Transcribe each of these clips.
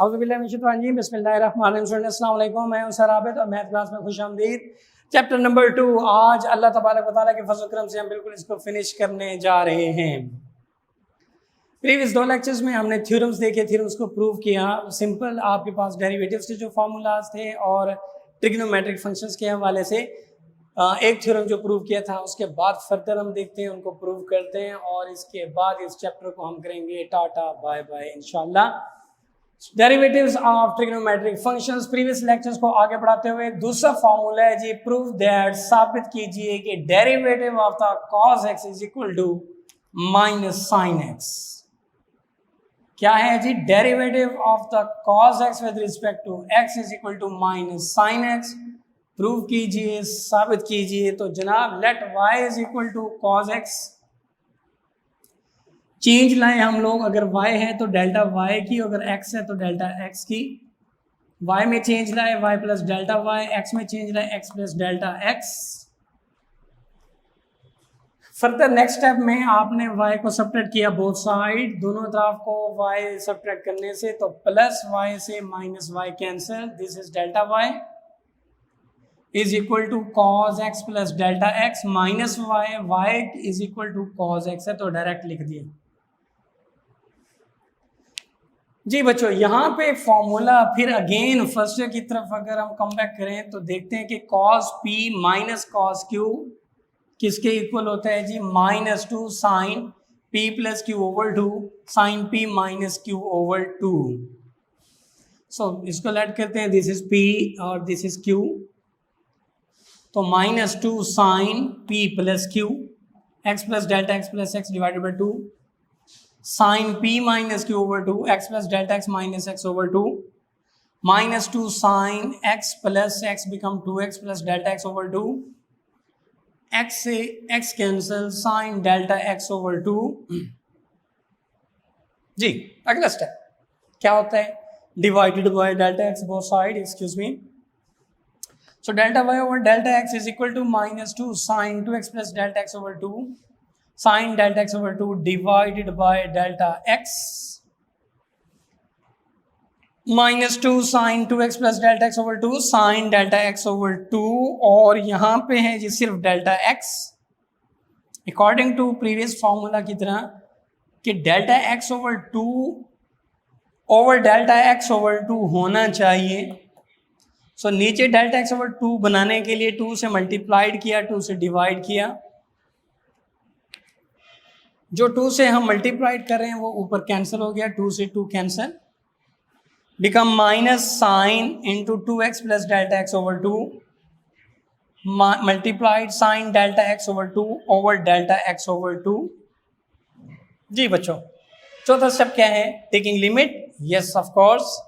बिस्मिल्लाहिर्रहमानिर्रहीम। मैं हूं सर आबिद और मैथ क्लास में खुशामदीद। चैप्टर नंबर 2 आज अल्लाह तबारक व तआला के फजल करम से हम बिल्कुल इसको फिनिश करने जा रहे हैं। प्रीवियस 2 लेक्चर्स में हमने थ्योरम्स देखे, थ्योरम्स को प्रूव किया। सिंपल आपके पास डेरिवेटिव्स के जो फार्मूलाज थे और ट्रिग्नोमेट्रिक फंक्शंस के हवाले से एक थ्योरम जो प्रूव किया था, उसके बाद फर्दर हम देखते हैं, उनको प्रूव करते हैं और इसके बाद इस चैप्टर को हम करेंगे टाटा बाय बाय इंशाल्लाह। Derivatives of trigonometric functions. Previous lectures को आगे बढ़ाते हुए दूसरा फॉर्मूला है जी, प्रूव दैट, साबित कीजिए कि derivative of the cos x is equal to minus sine x। क्या है जी? Derivative of the cos x with respect to x is equal to minus sine x। Prove कीजिए, साबित कीजिए। तो जनाब let y is equal to cos x। Change लाए हम लोग, अगर y है तो डेल्टा y की, अगर x है तो डेल्टा x की। y में चेंज लाए y plus delta y, x में चेंज लाए x plus delta x। Further next step में आपने y को सब्ट्रैक्ट किया बोथ साइड, दोनों तरफ को y सब्ट्रैक्ट करने से, तो प्लस y से minus y cancel, this is delta y is equal to cos x plus delta x minus y is equal to cos x है, तो डायरेक्ट लिख दिया जी बच्चों। यहाँ पे फॉर्मूला फिर अगेन फर्स्ट ईयर की तरफ अगर हम कम बैक करें तो देखते हैं कि cos p minus cos q किसके इक्वल होता है जी? Minus two sine p plus q over two sine p minus q over two. So इसको लेट करते हैं, दिस इज p और दिस इज q। तो minus two sine p plus q, x plus delta x plus x divided by two, sine p minus q over two, x plus delta x minus x over two, minus two sign x plus x become 2x plus delta x over two, x से x cancel, sine delta x over two. जी अगला step क्या होता है? Divided by delta x both side, excuse me. So delta y over delta x is equal to minus two sine 2x plus delta x over two, sine delta x over two divided by delta x, minus two sine 2x plus delta x over two, sine delta x over two, और यहाँ पे है जी सिर्फ delta x। According to previous formula की तरह कि delta x over two over delta x over two होना चाहिए। सो नीचे डेल्टा x ओवर टू बनाने के लिए 2 से मल्टीप्लाइड किया, 2 से डिवाइड किया। जो 2 से हम मल्टीप्लाइड कर रहे हैं वो ऊपर कैंसिल हो गया, 2 से 2 cancel, become minus sine into 2x plus delta x over two multiplied sine delta x over delta x over two. जी बच्चों, चौथा स्टेप क्या है? Taking limit, yes of course.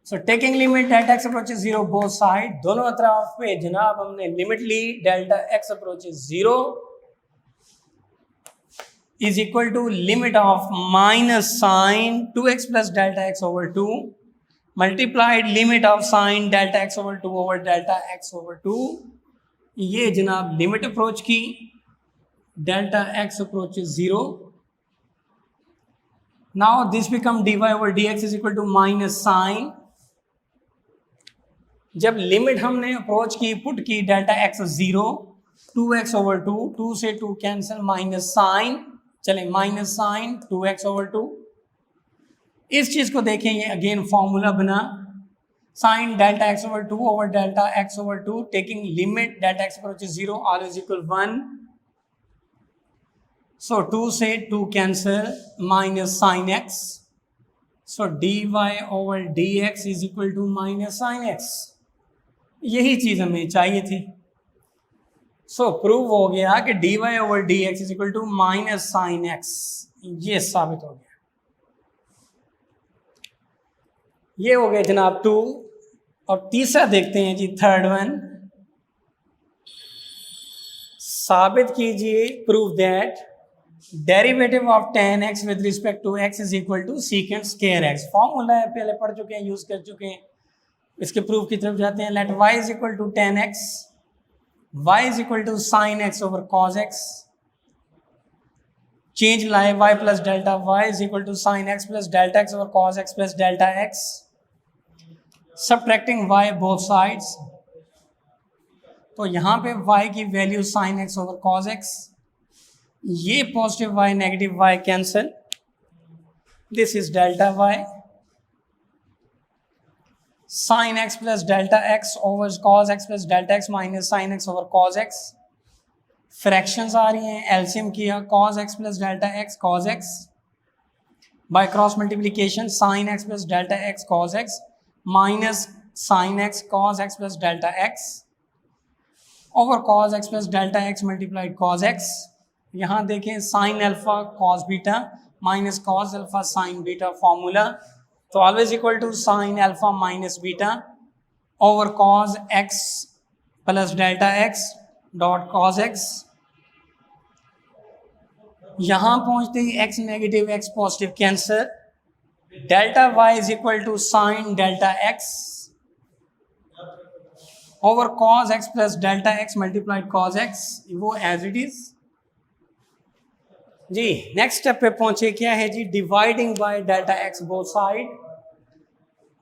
So taking limit delta x approaches 0 both side, दोनों तरफ पे जनाब हमने लिमिट ली, delta x approaches 0 is equal to limit of minus sine 2x plus delta x over 2 multiplied limit of sine delta x over 2 over delta x over 2। ये जनाब limit approach की, delta x approaches 0। now this become dy over dx is equal to minus sine। जब limit हमने approach की, put की, delta x 0, 2x over 2, 2 से 2 cancel, minus sine, चले minus sine 2x over 2। इस चीज को देखें, ये अगेन फॉर्मूला बना, sine delta x over delta x over 2 taking limit delta x approaches 0 all is equal 1। So 2 से 2 cancel, minus sine x। So dy over dx is equal to minus sine x। यही चीज हमें चाहिए थी। सो prove हो गया कि dy over dx is equal to minus sine x। ये साबित हो गया। ये हो गया जनाब 2। और तीसरा देखते हैं जी, थर्ड वन। साबित कीजिए, prove that derivative of tan x with respect to x is equal to secant square x। Formula है, पहले पढ़ चुके हैं, यूज कर चुके हैं। इसके प्रूफ की तरफ जाते हैं। Let y is equal to tan x, y is equal to sin x over cos x। Change लाए, y plus delta y is equal to sin x plus delta x over cos x plus delta x। Subtracting y both sides, तो यहाँ पे y की value sin x over cos x, ये positive y negative y cancel, this is delta y, sin x plus delta x over cos x plus delta x minus sin x over cos x, fractions आ रही हैं, LCM किया cos x plus delta x cos x, by cross multiplication sin x plus delta x cos x minus sin x cos x plus delta x over cos x plus delta x multiplied cos x, यहाँ देखें sin alpha cos beta minus cos alpha sin beta formula, तो always equal to sin alpha minus beta over cos x plus delta x dot cos x, यहां पहुंचते ही x negative x positive cancel, delta y is equal to sine delta x over cos x plus delta x multiplied cos x, वो as it is जी। Next step पे पहुंचे, क्या है जी, dividing by delta x both side,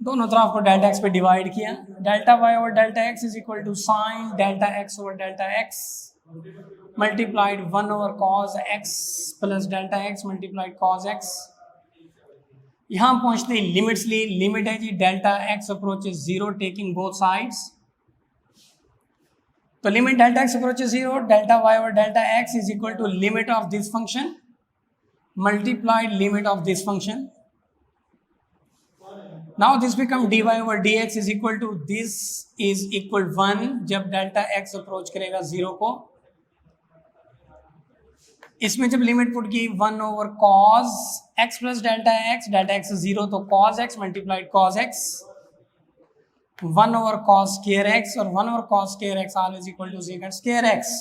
दोनों तरफ को डेल्टा x पे डिवाइड किया, delta y over delta x is equal to sine delta x over delta x multiplied 1 over cos x plus delta x multiplied cos x, यहाँ पहुंचते ही limits ली, limit है जी delta x approaches 0 taking both sides, तो limit delta x approaches 0, delta y over delta x is equal to limit of this function multiplied limit of this function, now this become dy over dx is equal to this is equal 1 जब delta x approach करेगा 0 को, इसमें जब limit put की 1 over cos x plus delta x 0 तो cos x multiplied cos x, 1 over cos square x और 1 over cos square x always equal to second square x,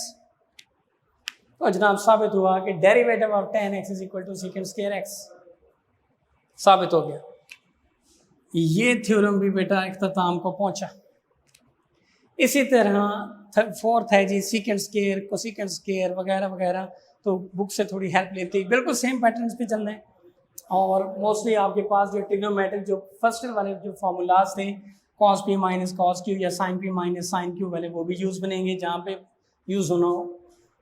तो जनाब साबित हुआ कि derivative of tan x is equal to second square x, साबित हो गया। ये थ्योरम भी बेटा इख्तिताम को पहुंचा। इसी तरह फोर्थ है जी सीकेंड स्क्वायर, कोसेकेंड स्क्वायर वगैरह वगैरह, तो बुक से थोड़ी हेल्प लेती है, बिल्कुल सेम पैटर्न्स पे चल रहे हैं, और मोस्टली आपके पास जो ट्रिग्नोमेट्रिक जो फर्स्ट वाले जो फार्मूलाज थे cos p minus cos q या sin p minus sin q वाले, वो भी यूज़ बनेंगे जहाँ पे यूज़ होना हो,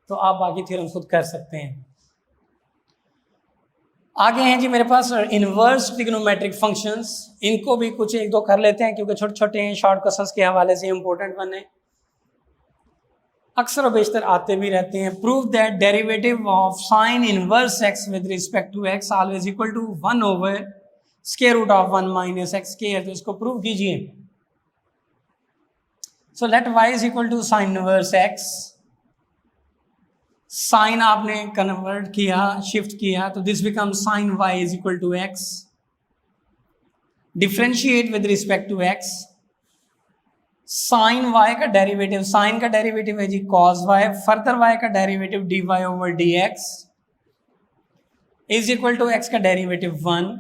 तो आप बाकी थ्योरम खुद कर सकते हैं। आगे हैं जी मेरे पास इनवर्स ट्रिग्नोमेट्रिक फंक्शंस, इनको भी कुछ एक दो कर लेते हैं क्योंकि छोटे छोटे हैं, शॉर्ट क्वेश्चंस के हवाले से इंपॉर्टेंट बने, अक्सर और बेशतर आते भी रहते हैं। Prove that derivative of sine inverse x with respect to x always equal to 1 over square root of 1 minus x square, तो इसको प्रूव कीजिए। So let y is equal to sine inverse x, sine आपने convert किया, shift किया, तो this become sine y is equal to x, differentiate with respect to x, sine y का derivative, sine का derivative है जी cos y, further y का derivative dy over dx is equal to x का derivative 1,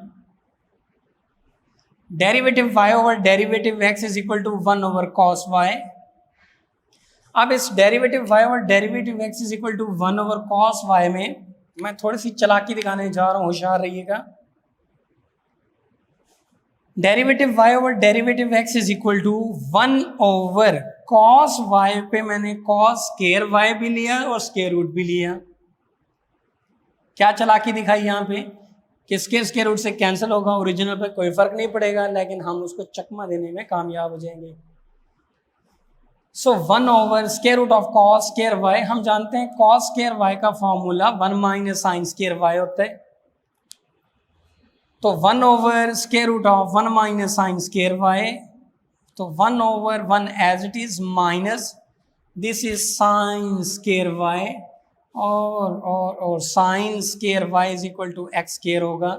derivative y over derivative x is equal to 1 over cos y। अब इस derivative y over derivative x is equal to 1 over cos y में मैं थोड़ी सी चालाकी दिखाने जा रहा हूँ, होशियार रहिएगा। Derivative y over derivative x is equal to 1 over cos y पे मैंने cos स्क्वायर y भी लिया और स्क्वायर रूट भी लिया। क्या चालाकी दिखाई यहाँ पे कि स्क्वायर रूट से कैंसिल होगा, ओरिजिनल पे कोई फर्क नहीं पड़ेगा, लेकिन हम उसको चकमा देने में कामयाब हो जाएंगे। So 1 over square root of cos square y, हम जानते हैं cos स्क्वायर y का formula 1 minus sine square y होता है, तो 1 over square root of 1 minus sine square y, तो 1 over 1 as it is minus this is sine square y, और sine square y is equal to x square होगा,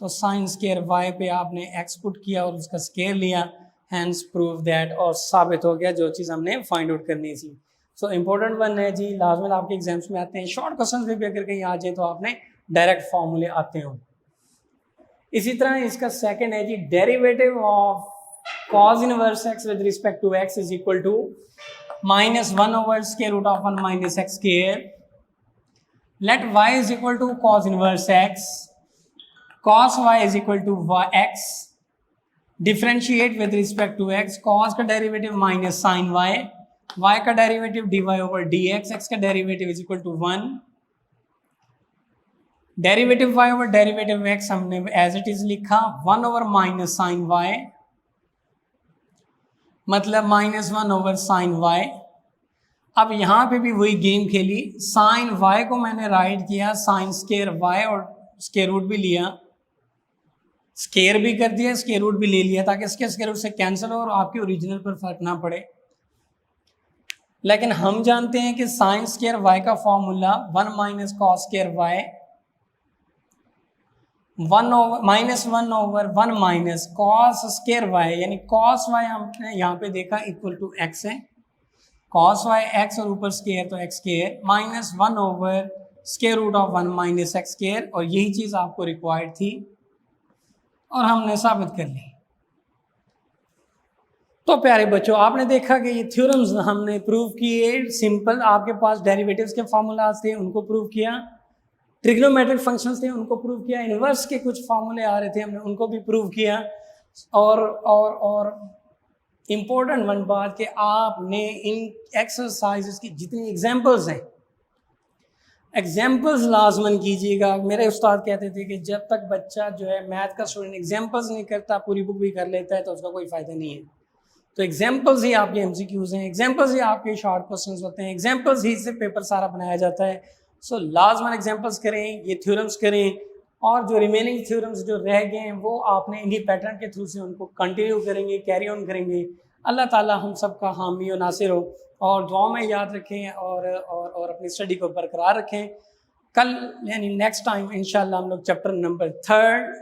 तो sign square y पे आपने x put किया और उसका square लिया, हैंस प्रूव दैट, और साबित हो गया जो चीज़ हमने फाइंड आउट करनी थी। सो इम्पोर्टेंट वन है जी, लाजमन आपके एग्जाम्स में आते हैं, शॉर्ट क्वेश्चंस में भी अगर कहीं आ जाए तो आपने डायरेक्ट फॉर्मूले आते हो। इसी तरह इसका सेकंड है जी, derivative of cos inverse x with respect to x is equal to minus 1 over square root of 1 minus x square, let y is equal to cos inverse x, cos y is equal to x, differentiate with respect to x, cos का derivative minus sine y, y का derivative d y over d x, x का derivative is equal to 1, derivative y over derivative x हमने as it is लिखा 1 over minus sine Y, मतलब minus 1 over sign Y. अब यहाँ पे भी वही गेम खेली, साइन वाई को मैंने राइट किया साइन स्केयर वाई और स्केयर रूट भी लिया, स्केयर भी कर दिया, स्केयर रूट भी ले लिया ताकि इसके स्केयर रूट से कैंसिल हो और आपके ओरिजिनल पर फर्क ना पड़े। लेकिन हम जानते हैं कि साइन स्केयर वाई का formula 1 minus cos square y, 1 over 1 minus cos square y, यानी कॉस वाई हमने यहाँ पे देखा इक्वल टू एक्स है, कॉस वाई एक्स और ऊपर स्केयर तो x square, minus 1 over square root of 1 minus x square, और यही चीज़ आपको रिक्वायर्ड थी और हमने साबित कर ली। तो प्यारे बच्चों, आपने देखा कि ये थ्योरम्स हमने प्रूव किए, सिंपल आपके पास डेरिवेटिव्स के फार्मूलाज थे उनको प्रूव किया, ट्रिग्नोमेट्रिक फंक्शंस थे उनको प्रूव किया, इनवर्स के कुछ फार्मूले आ रहे थे हमने उनको भी प्रूव किया, और इम्पोर्टेंट वन बात कि आपने इन एक्सरसाइजेस की जितनी एग्जांपल्स हैं, एग्जाम्पल्स लाजमन कीजिएगा। मेरे उस्ताद कहते थे कि जब तक बच्चा जो है मैथ का स्टूडेंट एग्जाम्पल्स नहीं करता, पूरी बुक भी कर लेता है तो उसका कोई फ़ायदा नहीं है। तो एग्जाम्पल्स ही आपके MCQs हैं, एग्जाम्पल्स ही आपके शॉर्ट क्वेश्चंस होते हैं, एग्जाम्पल्स ही से पेपर सारा बनाया जाता है। सो लाजमन एग्जाम्पल्स करें, ये थ्योरम्स करें, और जो रिमेनिंग थ्योरम्स जो रह गए हैं वो आपने इन्हीं पैटर्न के थ्रू से उनको कंटिन्यू करेंगे, कैरी ऑन करेंगे। अल्लाह ताला हम सब का हामी और नासिर हो, और दुआ में याद रखें और अपनी स्टडी को बरकरार रखें। कल यानी नेक्स्ट टाइम इंशाल्लाह हम लोग चैप्टर नंबर 3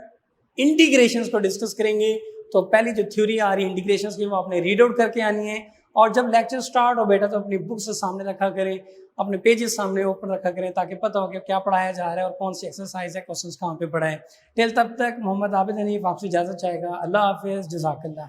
इंटीग्रेशंस को डिस्कस करेंगे। तो पहली जो थ्योरी आ रही है इंटीग्रेशंस की वो आपने रीड आउट करके आनी है, और जब लेक्चर स्टार्ट हो बेटा तो अपनी बुक से सामने रखा करें, अपने पेजेस सामने ओपन रखा करें ताकि पता हो कि क्या पढ़ाया जा रहा है और कौन सी एक्सरसाइज है, क्वेश्चंस कहाँ पे पढ़ा है। टिल तब तक मोहम्मद आबिद हनीफ आपसे इजाज़त चाहेगा। अल्लाह हाफिज़, जज़ाकल्लाह।